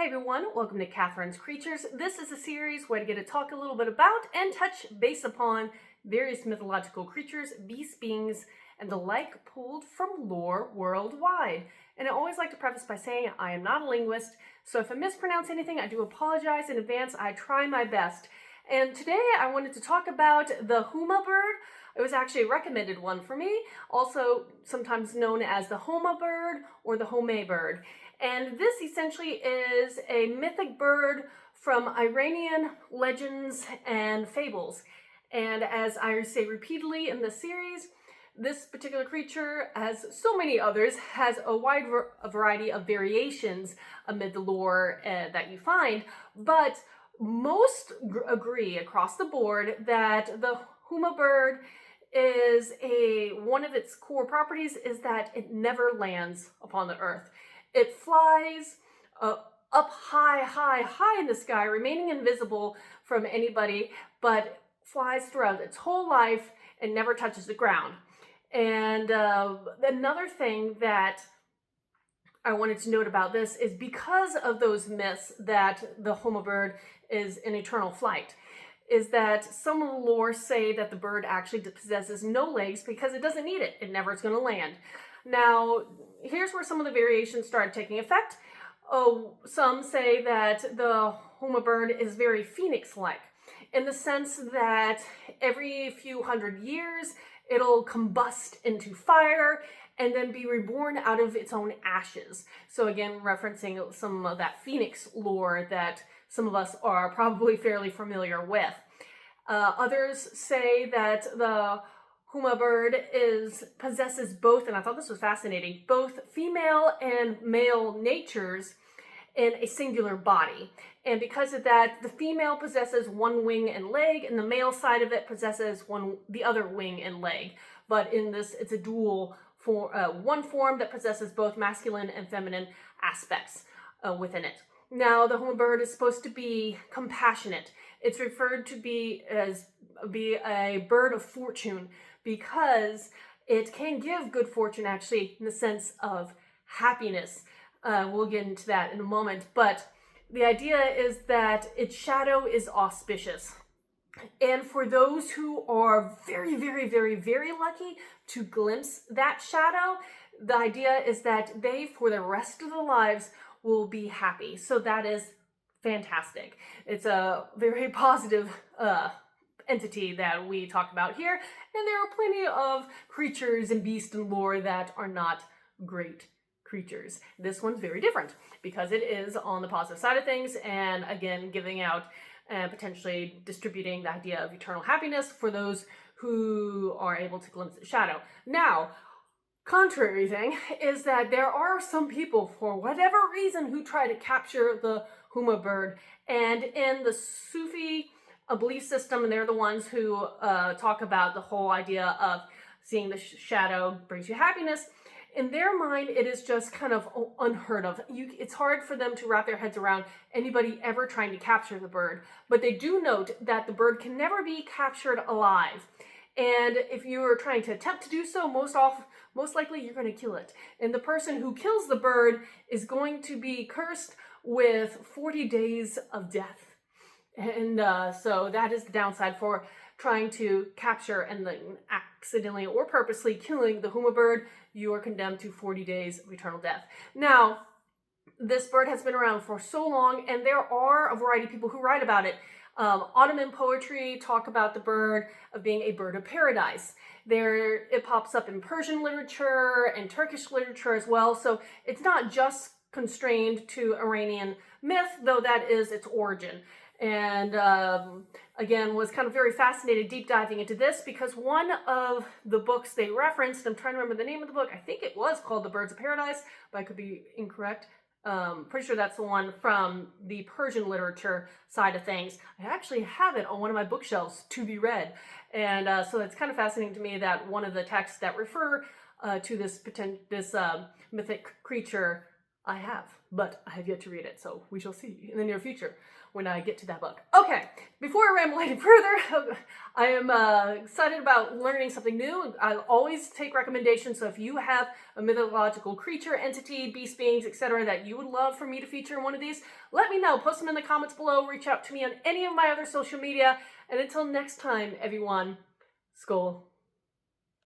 Hi everyone, welcome to Katharine's Creatures. This is a series where I get to talk a little bit about and touch base upon various mythological creatures, beasts, beings, and the like pulled from lore worldwide. And I always like to preface by saying I am not a linguist, so if I mispronounce anything, I do apologize in advance. I try my best. And today I wanted to talk about the Huma bird. It was actually a recommended one for me, also sometimes known as the Homa bird or the Homay bird. And this essentially is a mythic bird from Iranian legends and fables. And as I say repeatedly in this series, this particular creature, as so many others, has a wide variety of variations amid the lore that you find, but most agree across the board that the Huma bird is one of its core properties is that it never lands upon the earth. It flies up high in the sky, remaining invisible from anybody, but flies throughout its whole life and never touches the ground. And another thing that I wanted to note about this is because of those myths that the Homa bird is in eternal flight, is that some of the lore say that the bird actually possesses no legs because it doesn't need it. It never is going to land. Now, here's where some of the variations started taking effect. Some say that the Homa bird is very phoenix-like in the sense that every few hundred years it'll combust into fire and then be reborn out of its own ashes. So again, referencing some of that phoenix lore that some of us are probably fairly familiar with. Others say that the Huma bird possesses both, and I thought this was fascinating, both female and male natures in a singular body. And because of that, the female possesses one wing and leg, and the male side of it possesses the other wing and leg. But in this, it's a dual one form that possesses both masculine and feminine aspects within it. Now, the Homa bird is supposed to be compassionate. It's referred to be a bird of fortune because it can give good fortune, actually, in the sense of happiness. We'll get into that in a moment. But the idea is that its shadow is auspicious. And for those who are very, very, very, very lucky to glimpse that shadow, the idea is that they, for the rest of their lives, will be happy. So that is fantastic. It's a very positive entity that we talk about here. And there are plenty of creatures and beasts and lore that are not great creatures. This one's very different because it is on the positive side of things and again giving out and potentially distributing the idea of eternal happiness for those who are able to glimpse the shadow. Now, contrary thing is that there are some people, for whatever reason, who try to capture the Huma bird. And in the Sufi belief system, and they're the ones who talk about the whole idea of seeing the shadow brings you happiness. In their mind, it is just kind of unheard of. It's hard for them to wrap their heads around anybody ever trying to capture the bird. But they do note that the bird can never be captured alive. And if you are trying to attempt to do so, most likely you're going to kill it. And the person who kills the bird is going to be cursed with 40 days of death. And so that is the downside for trying to capture and then accidentally or purposely killing the Huma bird. You are condemned to 40 days of eternal death. Now, this bird has been around for so long, and there are a variety of people who write about it. Ottoman poetry talk about the bird of being a bird of paradise. It pops up in Persian literature and Turkish literature as well. So it's not just constrained to Iranian myth, though that is its origin. And again, was kind of very fascinated deep diving into this because one of the books they referenced, I'm trying to remember the name of the book, I think it was called The Birds of Paradise, but I could be incorrect. Pretty sure that's the one from the Persian literature side of things. I actually have it on one of my bookshelves to be read. And so it's kind of fascinating to me that one of the texts that refer to this mythic creature I have, but I have yet to read it, so we shall see in the near future when I get to that book. Okay, before I ramble any further, I am excited about learning something new. I always take recommendations, so if you have a mythological creature, entity, beast beings, etc. that you would love for me to feature in one of these, let me know. Post them in the comments below, reach out to me on any of my other social media, and until next time, everyone, Skål.